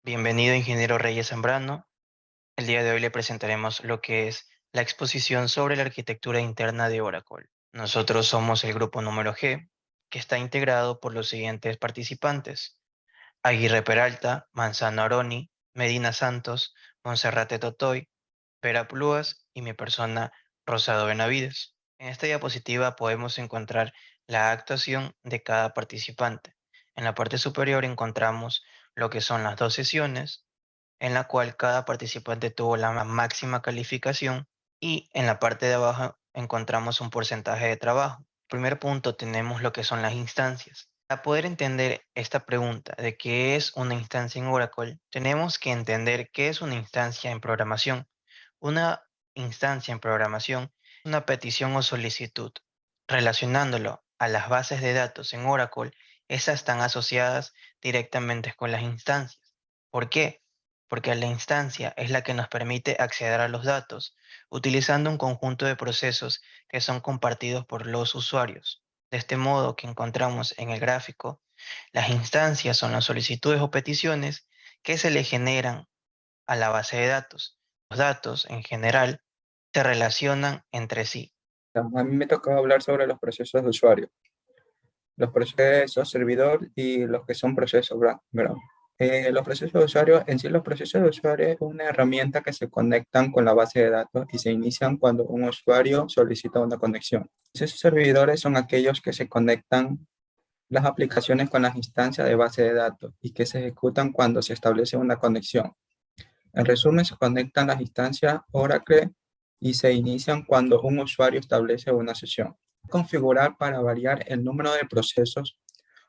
Bienvenido, ingeniero Reyes Zambrano. El día de hoy le presentaremos lo que es la exposición sobre la arquitectura interna de Oracle. Nosotros somos el grupo número G, que está integrado por los siguientes participantes: Aguirre Peralta, Manzano Aroni, Medina Santos, Monserrate Totoy, Vera Plúas y mi persona, Rosado Benavides. En esta diapositiva podemos encontrar la actuación de cada participante. En la parte superior encontramos lo que son las dos sesiones, en la cual cada participante tuvo la máxima calificación, y en la parte de abajo encontramos un porcentaje de trabajo. Primer punto, tenemos lo que son las instancias. Para poder entender esta pregunta de qué es una instancia en Oracle, tenemos que entender qué es una instancia en programación. Una instancia en programación es una petición o solicitud. Relacionándolo a las bases de datos en Oracle, esas están asociadas directamente con las instancias. ¿Por qué? Porque la instancia es la que nos permite acceder a los datos utilizando un conjunto de procesos que son compartidos por los usuarios. De este modo que encontramos en el gráfico, las instancias son las solicitudes o peticiones que se le generan a la base de datos. Los datos, en general, se relacionan entre sí. A mí me tocaba hablar sobre los procesos de usuario, los procesos servidor y los que son procesos background. Los procesos de usuario, en sí los procesos de usuario es una herramienta que se conectan con la base de datos y se inician cuando un usuario solicita una conexión. Esos servidores son aquellos que se conectan las aplicaciones con las instancias de base de datos y que se ejecutan cuando se establece una conexión. En resumen, se conectan las instancias Oracle y se inician cuando un usuario establece una sesión. Configurar para variar el número de procesos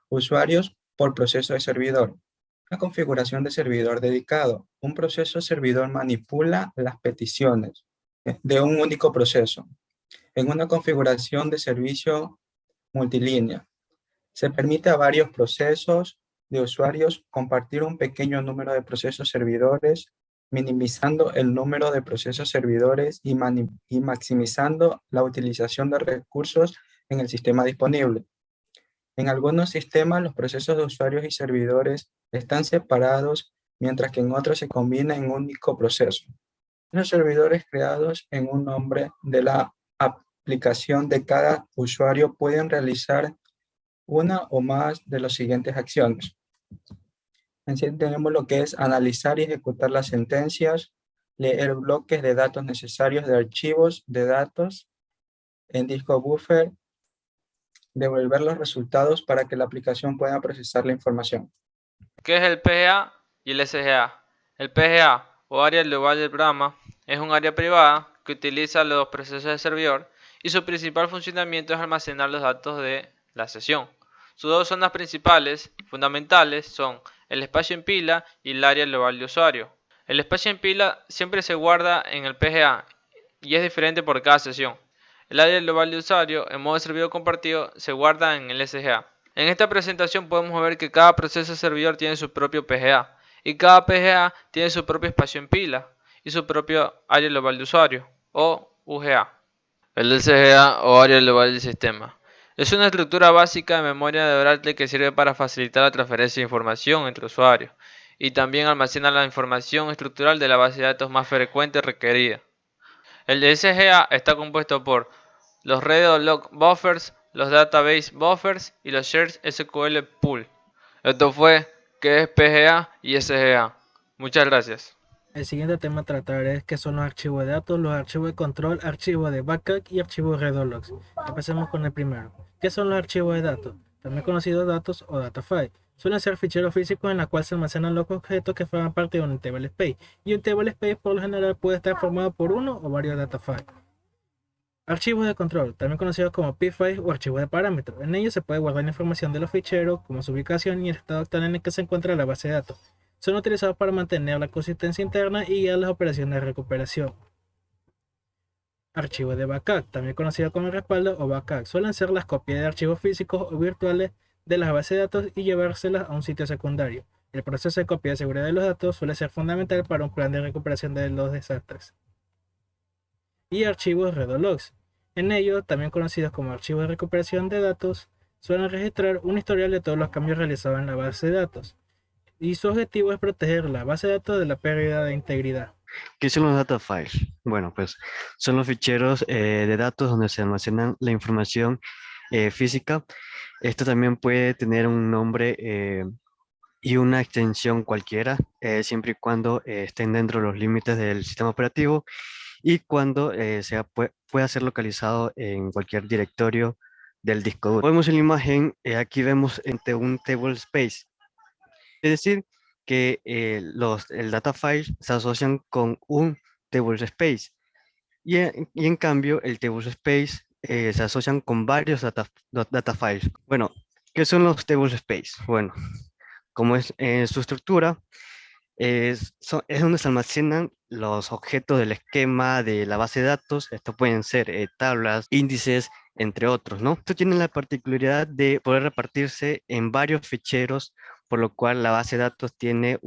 usuarios por proceso de servidor. Una configuración de servidor dedicado. Un proceso servidor manipula las peticiones de un único proceso. En una configuración de servicio multilínea, se permite a varios procesos de usuarios compartir un pequeño número de procesos servidores, minimizando el número de procesos servidores y maximizando la utilización de recursos en el sistema disponible. En algunos sistemas, los procesos de usuarios y servidores están separados, mientras que en otros se combinan en un único proceso. Los servidores creados en un nombre de la aplicación de cada usuario pueden realizar una o más de las siguientes acciones. En sí tenemos lo que es analizar y ejecutar las sentencias, leer bloques de datos necesarios de archivos de datos en disco buffer, devolver los resultados para que la aplicación pueda procesar la información. ¿Qué es el PGA y el SGA? El PGA, o área global del programa, es un área privada que utiliza los procesos de servidor y su principal funcionamiento es almacenar los datos de la sesión. Sus dos zonas principales, fundamentales, son el espacio en pila y el área global de usuario. El espacio en pila siempre se guarda en el PGA y es diferente por cada sesión. El área global de usuario, en modo servidor compartido, se guarda en el SGA. En esta presentación podemos ver que cada proceso servidor tiene su propio PGA y cada PGA tiene su propio espacio en pila y su propio área global de usuario o UGA. El SGA o área global del sistema es una estructura básica de memoria de Oracle que sirve para facilitar la transferencia de información entre usuarios y también almacena la información estructural de la base de datos más frecuente requerida. El SGA está compuesto por los read log buffers, los database buffers y los shared SQL pool. Esto fue qué es PGA y SGA. Muchas gracias. El siguiente tema a tratar es qué son los archivos de datos, los archivos de control, archivos de backup y archivos readologs. Empecemos con el primero. ¿Qué son los archivos de datos? También conocidos datos o data file. Suelen ser ficheros físicos en los cuales se almacenan los objetos que forman parte de un table space. Y un table space por lo general puede estar formado por uno o varios data files. Archivos de control, también conocidos como p-files o archivos de parámetros. En ellos se puede guardar la información de los ficheros, como su ubicación y el estado actual en el que se encuentra la base de datos. Son utilizados para mantener la consistencia interna y guiar las operaciones de recuperación. Archivos de backup, también conocidos como respaldo o backup, suelen ser las copias de archivos físicos o virtuales de las bases de datos y llevárselas a un sitio secundario. El proceso de copia de seguridad de los datos suele ser fundamental para un plan de recuperación de los desastres. Y archivos readologs. En ellos, también conocidos como archivos de recuperación de datos, suelen registrar un historial de todos los cambios realizados en la base de datos. y su objetivo es proteger la base de datos de la pérdida de integridad. ¿Qué son los data files? Bueno, pues son los ficheros de datos donde se almacenan la información física. Esto también puede tener un nombre y una extensión cualquiera, siempre y cuando estén dentro de los límites del sistema operativo y cuando pueda ser localizado en cualquier directorio del disco duro. Vemos en la imagen, aquí vemos entre un table space, es decir, que el data file se asocian con un table space y en cambio el table space se asocian con varios data files. Bueno, ¿qué son los table space? Bueno, como es su estructura, es donde se almacenan los objetos del esquema de la base de datos. Estos pueden ser tablas, índices, entre otros, ¿no? Esto tiene la particularidad de poder repartirse en varios ficheros, por lo cual la base de datos tiene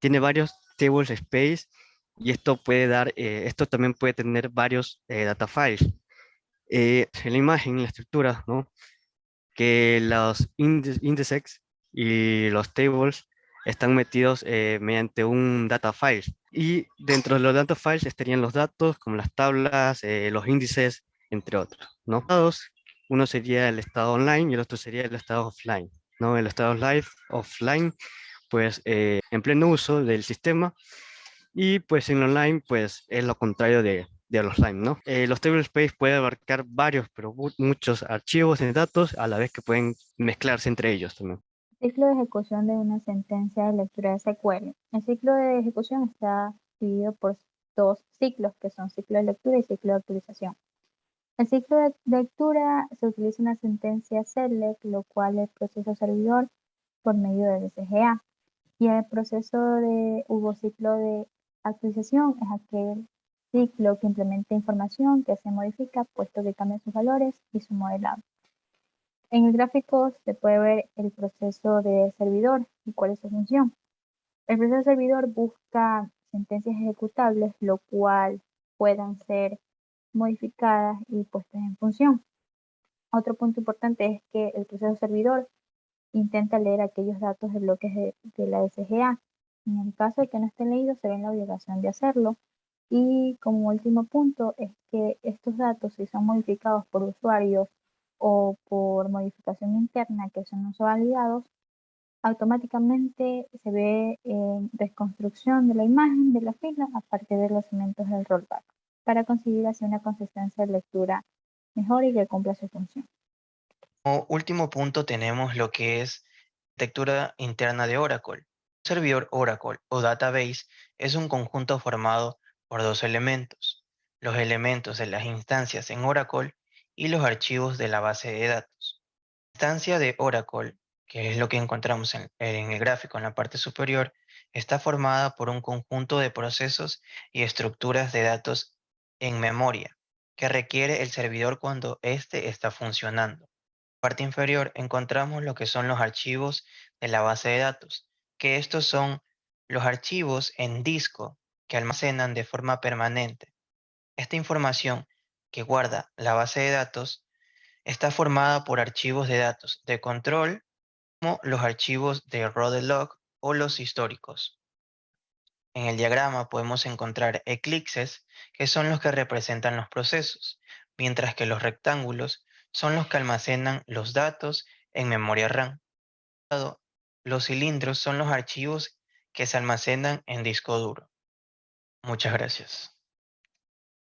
varios tables space y esto también puede tener varios data files. En la imagen, en la estructura, ¿no? Que los índices y los tables están metidos mediante un data file. Y dentro de los data files estarían los datos, como las tablas, los índices, entre otros, ¿no? Uno sería el estado online y el otro sería el estado offline, ¿no? El estado offline, pues en pleno uso del sistema, y pues en online, pues es lo contrario de los offline, ¿no? Los tablespace pueden abarcar varios, pero muchos archivos de datos a la vez que pueden mezclarse entre ellos también. Ciclo de ejecución de una sentencia de lectura de SQL. El ciclo de ejecución está dividido por dos ciclos, que son ciclo de lectura y ciclo de actualización. El ciclo de lectura se utiliza una sentencia select, lo cual es proceso servidor por medio del SGA. Y el proceso de ciclo de actualización es aquel ciclo que implementa información que se modifica puesto que cambia sus valores y su modelado. En el gráfico se puede ver el proceso de servidor y cuál es su función. El proceso de servidor busca sentencias ejecutables, lo cual puedan ser modificadas y puestas en función. Otro punto importante es que el proceso servidor intenta leer aquellos datos de bloques de la SGA. En el caso de que no estén leídos, se ve en la obligación de hacerlo. Y como último punto es que estos datos, si son modificados por usuarios o por modificación interna que son no validados, automáticamente se ve en reconstrucción de la imagen de la fila a partir de los elementos del rollback para conseguir así una consistencia de lectura mejor y que cumpla su función. Como último punto tenemos lo que es arquitectura interna de Oracle. Un servidor Oracle o database es un conjunto formado por dos elementos: los elementos de las instancias en Oracle y los archivos de la base de datos. La instancia de Oracle, que es lo que encontramos en el gráfico en la parte superior, está formada por un conjunto de procesos y estructuras de datos en memoria que requiere el servidor cuando éste está funcionando. Parte inferior encontramos lo que son los archivos de la base de datos, que estos son los archivos en disco que almacenan de forma permanente. Esta información que guarda la base de datos está formada por archivos de datos de control, como los archivos de raw log o los históricos. En el diagrama podemos encontrar eclipses, que son los que representan los procesos, mientras que los rectángulos son los que almacenan los datos en memoria RAM. Los cilindros son los archivos que se almacenan en disco duro. Muchas gracias.